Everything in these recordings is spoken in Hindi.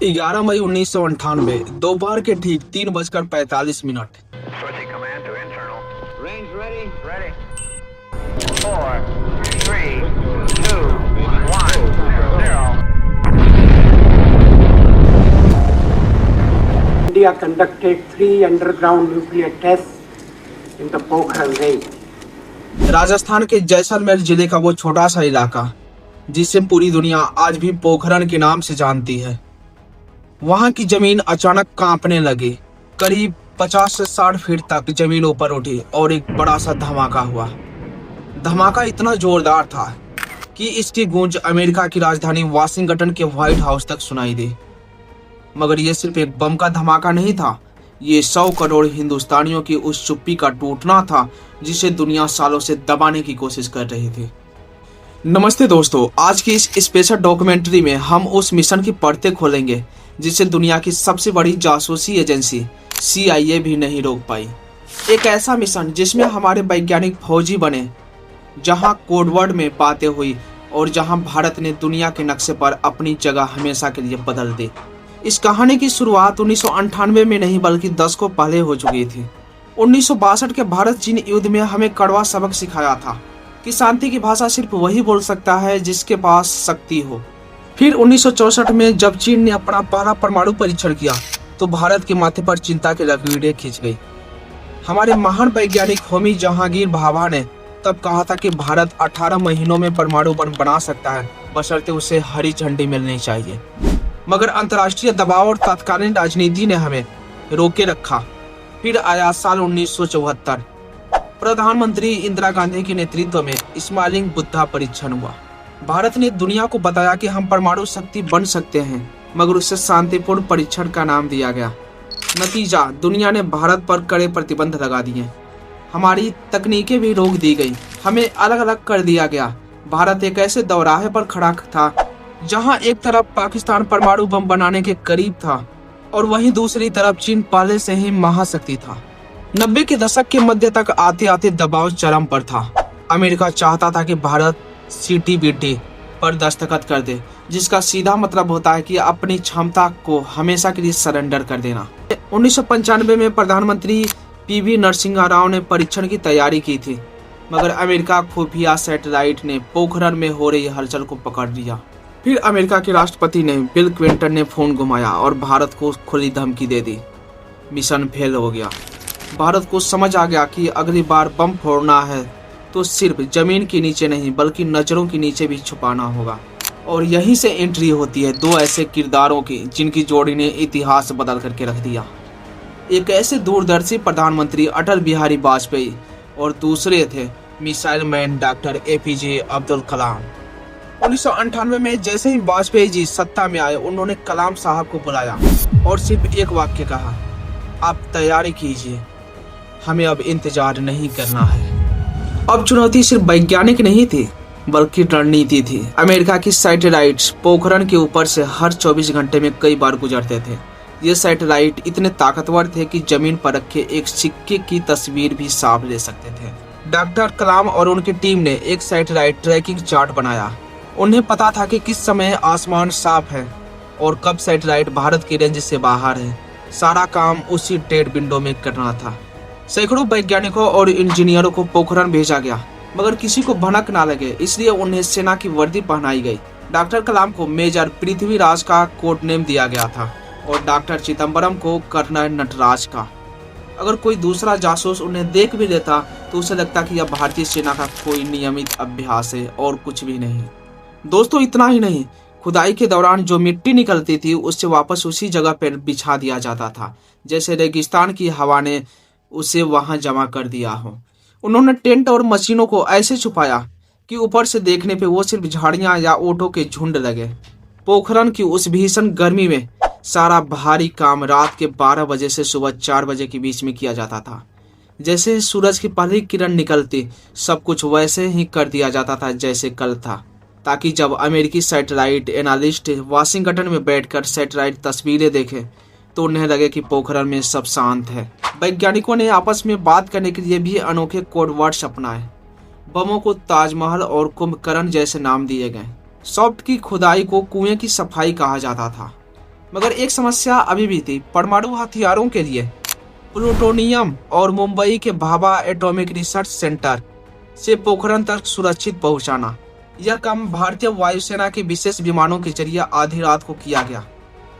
11 मई 1998 दोपहर के ठीक 3:45। Switching command to internal. Range ready? Ready. 4, 3, 2, 1, 0. India conducted 3 underground nuclear tests in the Pokhran range. Rajasthan के जैसलमेर जिले का वो छोटा सा इलाका जिसे पूरी दुनिया आज भी पोखरण के नाम से जानती है, वहां की जमीन अचानक कांपने लगी। करीब 50 से 60 फीट तक जमीन ऊपर उठी और एक बड़ा सा धमाका हुआ। धमाका इतना जोरदार था कि इसकी गूंज अमेरिका की राजधानी वाशिंगटन के व्हाइट हाउस तक सुनाई दी। मगर यह सिर्फ एक बम का धमाका नहीं था, ये 100 करोड़ हिंदुस्तानियों की उस चुप्पी का टूटना था जिसे दुनिया सालों से दबाने की कोशिश कर रही थी। नमस्ते दोस्तों, आज की इस स्पेशल डॉक्यूमेंट्री में हम उस मिशन की परतें खोलेंगे जिसे दुनिया की सबसे बड़ी जासूसी एजेंसी CIA भी नहीं रोक पाई। एक ऐसा मिशन जिसमें हमारे वैज्ञानिक फौजी बने, जहां कोडवर्ड में बातें हुई और जहां भारत ने दुनिया के नक्शे पर अपनी जगह हमेशा के लिए बदल दी। इस कहानी की शुरुआत 1998 में नहीं बल्कि 10 को पहले हो चुकी थी। 1962 के भारत चीन युद्ध में हमें कड़वा सबक सिखाया था कि शांति की भाषा सिर्फ वही बोल सकता है जिसके पास शक्ति हो। फिर 1964 में जब चीन ने अपना पहला परमाणु परीक्षण किया तो भारत के माथे पर चिंता की लकीरें खिंच गई। हमारे महान वैज्ञानिक होमी जहांगीर भाभा ने तब कहा था कि भारत 18 महीनों में परमाणु बम बना सकता है, बशर्ते उसे हरी झंडी मिलनी चाहिए। मगर अंतर्राष्ट्रीय दबाव और तत्कालीन राजनीति ने हमें रोके रखा। फिर आया साल 1974। प्रधानमंत्री इंदिरा गांधी के नेतृत्व में स्माइलिंग बुद्धा परीक्षण हुआ। भारत ने दुनिया को बताया कि हम परमाणु शक्ति बन सकते हैं, मगर उसे शांतिपूर्ण परीक्षण का नाम दिया गया। नतीजा, दुनिया ने भारत पर कड़े प्रतिबंध लगा दिए, हमारी तकनीकें भी रोक दी गई, हमें अलग अलग कर दिया गया। भारत एक ऐसे दौराहे पर खड़ा था जहां एक तरफ पाकिस्तान परमाणु बम बनाने के करीब था और वहीं दूसरी तरफ चीन पहले से ही महाशक्ति था। 90 के दशक के मध्य तक आते आते दबाव चरम पर था। अमेरिका चाहता था कि भारत CTBT पर दस्तखत कर दे, जिसका सीधा मतलब होता है कि अपनी क्षमता को हमेशा के लिए सरेंडर कर देना। 1995 में प्रधानमंत्री PV नरसिम्हा राव ने परीक्षण की तैयारी की थी, मगर अमेरिका खुफिया सैटेलाइट ने पोखरण में हो रही हलचल को पकड़ लिया। फिर अमेरिका के राष्ट्रपति ने बिल क्लिंटन ने फोन घुमाया और भारत को खुली धमकी दे दी। मिशन फेल हो गया। भारत को समझ आ गया कि अगली बार बम फोड़ना है तो सिर्फ जमीन के नीचे नहीं बल्कि नजरों के नीचे भी छुपाना होगा। और यहीं से एंट्री होती है दो ऐसे किरदारों की जिनकी जोड़ी ने इतिहास बदल करके रख दिया। एक ऐसे दूरदर्शी प्रधानमंत्री अटल बिहारी वाजपेयी और दूसरे थे missile man doctor APJ Abdul Kalam. 1998 में जैसे ही वाजपेयी जी सत्ता में आए, उन्होंने कलाम साहब को बुलाया और सिर्फ एक वाक्य कहा, आप तैयारी कीजिए, हमें अब इंतजार नहीं करना है। अब चुनौती सिर्फ वैज्ञानिक नहीं थी बल्कि रणनीति थी। अमेरिका की सैटेलाइट्स पोखरण के ऊपर से हर 24 घंटे में कई बार गुजरते थे। ये सैटेलाइट इतने ताकतवर थे कि जमीन पर रखे एक सिक्के की तस्वीर भी साफ ले सकते थे। डॉक्टर कलाम और उनकी टीम ने एक सैटेलाइट ट्रैकिंग चार्ट बनाया। उन्हें पता था कि किस समय आसमान साफ है और कब सैटेलाइट भारत की रेंज से बाहर है। सारा काम उसी डेड विंडो में करना था। सैकड़ों वैज्ञानिकों और इंजीनियरों को पोखरण भेजा गया, मगर किसी को भनक ना लगे इसलिए उन्हें सेना की वर्दी पहनाई गई। डॉक्टर कलाम को मेजर पृथ्वीराज का कोड नेम दिया गया था और डॉक्टर चिदम्बरम को कर्नल नटराज का। अगर कोई दूसरा जासूस उन्हें देख भी लेता तो उसे लगता कि यह भारतीय सेना का कोई नियमित अभ्यास है और कुछ भी नहीं। दोस्तों, इतना ही नहीं, खुदाई के दौरान जो मिट्टी निकलती थी उससे वापस उसी जगह पर बिछा दिया जाता था, जैसे रेगिस्तान की हवा ने उसे वहां जमा कर दिया हो। उन्होंने टेंट और मशीनों को ऐसे छुपाया कि ऊपर से देखने पे वो सिर्फ झाड़ियां या ऊंटों के झुंड लगे। पोखरण की उस भीषण गर्मी में सारा भारी काम रात के 12 बजे से सुबह 4 बजे के बीच में किया जाता था। जैसे ही सूरज की पहली किरण निकलती, सब कुछ वैसे ही कर दिया जाता था जैसे कल था, ताकि जब अमेरिकी सैटेलाइट एनालिस्ट वाशिंगटन में बैठकर सैटेलाइट तस्वीरें देखें तो उन्हें लगे कि पोखरण में सब शांत है। वैज्ञानिकों ने आपस में बात करने के लिए भी अनोखे कोड वर्ड्स अपनाए। बमों को ताजमहल और कुंभकर्ण जैसे नाम दिए गए। सॉफ्ट की खुदाई को कुएं की सफाई कहा जाता था। मगर एक समस्या अभी भी थी, परमाणु हथियारों के लिए प्लूटोनियम और मुंबई के भाभा एटॉमिक रिसर्च सेंटर से पोखरण तक सुरक्षित पहुंचाना। यह काम भारतीय वायुसेना के विशेष विमानों के जरिए आधी रात को किया गया।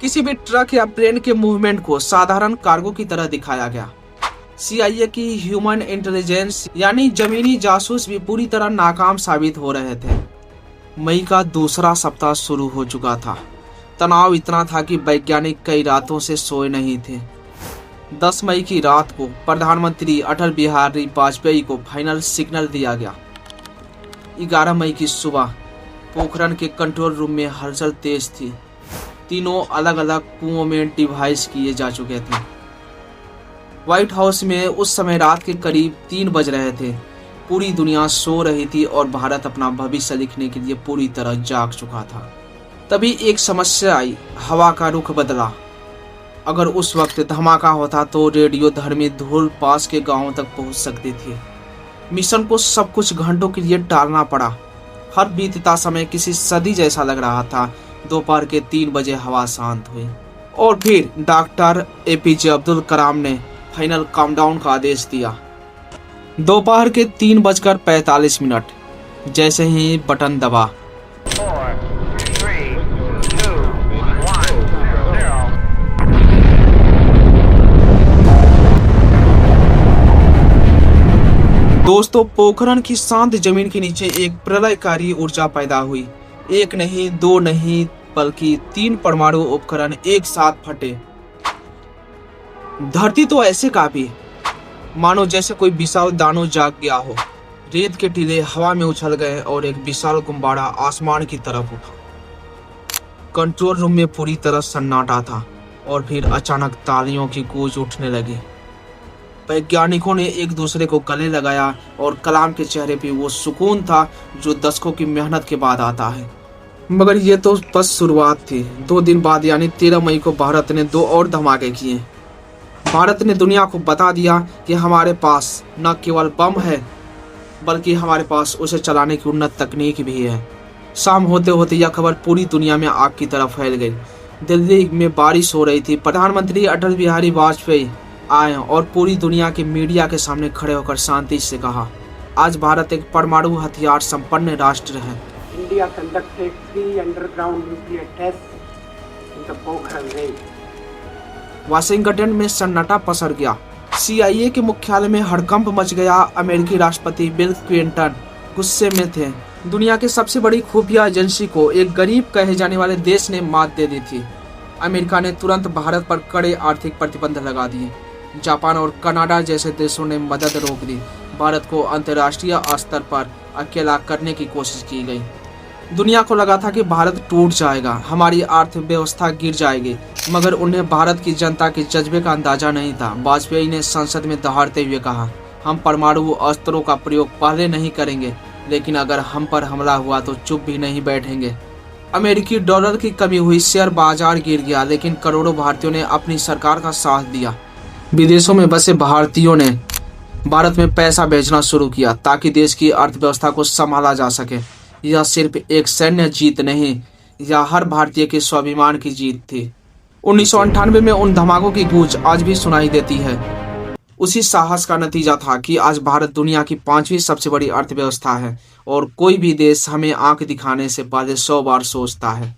किसी भी ट्रक या प्लेन के मूवमेंट को साधारण कार्गो की तरह दिखाया गया। CIA की ह्यूमन इंटेलिजेंस यानी जमीनी जासूस भी पूरी तरह नाकाम साबित हो रहे थे। मई का दूसरा सप्ताह शुरू हो चुका था। तनाव इतना था कि वैज्ञानिक कई रातों से सोए नहीं थे। 10 मई की रात को प्रधानमंत्री अटल बिहारी वाजपेयी को फाइनल सिग्नल दिया गया। 11 मई की सुबह पोखरण के कंट्रोल रूम में हलचल तेज थी। तीनों अलग अलग कुओं में डिवाइस किए जा चुके थे। व्हाइट हाउस में उस समय रात के करीब 3 बज रहे थे। पूरी दुनिया सो रही थी और भारत अपना भविष्य लिखने के लिए पूरी तरह जाग चुका था। तभी एक समस्या आई, हवा का रुख बदला। अगर उस वक्त धमाका होता तो रेडियो धर्मी धूल पास के गांवों तक पहुंच सकती थी। मिशन को सब कुछ घंटों के लिए टालना पड़ा। हर बीतता समय किसी सदी जैसा लग रहा था। दोपहर के 3 बजे हवा शांत हुई और फिर डॉक्टर APJ अब्दुल कलाम ने फाइनल काउंटडाउन का आदेश दिया। दोपहर के 3:45 जैसे ही बटन दबा 4, 3, 2, 1, 0. दोस्तों, पोखरण की शांत जमीन के नीचे एक प्रलयकारी ऊर्जा पैदा हुई। एक नहीं, 2 नहीं, बल्कि 3 परमाणु उपकरण एक साथ फटे। धरती तो ऐसे कांपी मानो जैसे कोई विशाल दानव जाग गया हो। रेत के टीले हवा में उछल गए और एक विशाल गुब्बारा आसमान की तरफ उठा। कंट्रोल रूम में पूरी तरह सन्नाटा था और फिर अचानक तालियों की गूंज उठने लगी। वैज्ञानिकों ने एक दूसरे को गले लगाया और कलाम के चेहरे पे वो सुकून था जो दशकों की मेहनत के बाद आता है। मगर ये तो बस शुरुआत थी। 2 दिन बाद यानी 13 मई को भारत ने 2 और धमाके किए। भारत ने दुनिया को बता दिया कि हमारे पास न केवल बम है बल्कि हमारे पास उसे चलाने की उन्नत तकनीक भी है। शाम होते होते यह खबर पूरी दुनिया में आग की तरफ फैल गई। दिल्ली में बारिश हो रही थी। प्रधानमंत्री अटल बिहारी वाजपेयी आए और पूरी दुनिया के मीडिया के सामने खड़े होकर शांति से कहा, आज भारत एक परमाणु हथियार संपन्न राष्ट्र है। India conducted 3 underground nuclear tests in the Pokhran range. Washington में सन्नाटा पसर गया। CIA के मुख्यालय में हड़कंप मच गया। अमेरिकी राष्ट्रपति बिल क्लिंटन गुस्से में थे। दुनिया की सबसे बड़ी खुफिया एजेंसी को एक गरीब कहे जाने वाले देश ने मात दे दी थी। अमेरिका ने तुरंत भारत पर कड़े आर्थिक प्रतिबंध लगा दिए। जापान और कनाडा जैसे देशों ने मदद रोक दी। भारत को अंतर्राष्ट्रीय स्तर पर अकेला करने की कोशिश की गई। दुनिया को लगा था कि भारत टूट जाएगा, हमारी अर्थव्यवस्था गिर जाएगी, मगर उन्हें भारत की जनता के जज्बे का अंदाजा नहीं था। वाजपेयी ने संसद में दहाड़ते हुए कहा, हम परमाणु अस्त्रों का प्रयोग पहले नहीं करेंगे, लेकिन अगर हम पर हमला हुआ तो चुप भी नहीं बैठेंगे। अमेरिकी डॉलर की कमी हुई, शेयर बाजार गिर गया, लेकिन करोड़ों भारतीयों ने अपनी सरकार का साथ दिया। विदेशों में बसे भारतीयों ने भारत में पैसा भेजना शुरू किया ताकि देश की अर्थव्यवस्था को संभाला जा सके। यह सिर्फ एक सैन्य जीत नहीं, यह हर भारतीय के स्वाभिमान की जीत थी। 1998 में उन धमाकों की गूंज आज भी सुनाई देती है। उसी साहस का नतीजा था कि आज भारत दुनिया की 5वीं सबसे बड़ी अर्थव्यवस्था है और कोई भी देश हमें आंख दिखाने से पहले 100 बार सोचता है।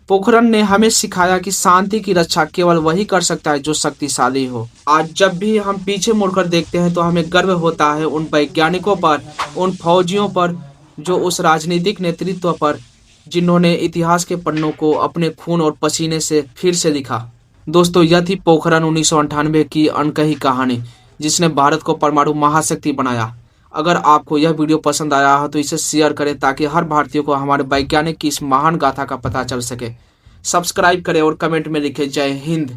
पोखरण ने हमें सिखाया कि शांति की रक्षा केवल वही कर सकता है जो शक्तिशाली हो। आज जब भी हम पीछे मुड़कर देखते हैं तो हमें गर्व होता है उन वैज्ञानिकों पर, उन फौजियों पर, जो उस राजनीतिक नेतृत्व पर जिन्होंने इतिहास के पन्नों को अपने खून और पसीने से फिर से लिखा। दोस्तों, यह थी पोखरण 1998 की अनकही कहानी जिसने भारत को परमाणु महाशक्ति बनाया। अगर आपको यह वीडियो पसंद आया हो तो इसे शेयर करें ताकि हर भारतीय को हमारे वैज्ञानिक की इस महान गाथा का पता चल सके। सब्सक्राइब करें और कमेंट में लिखें जय हिंद।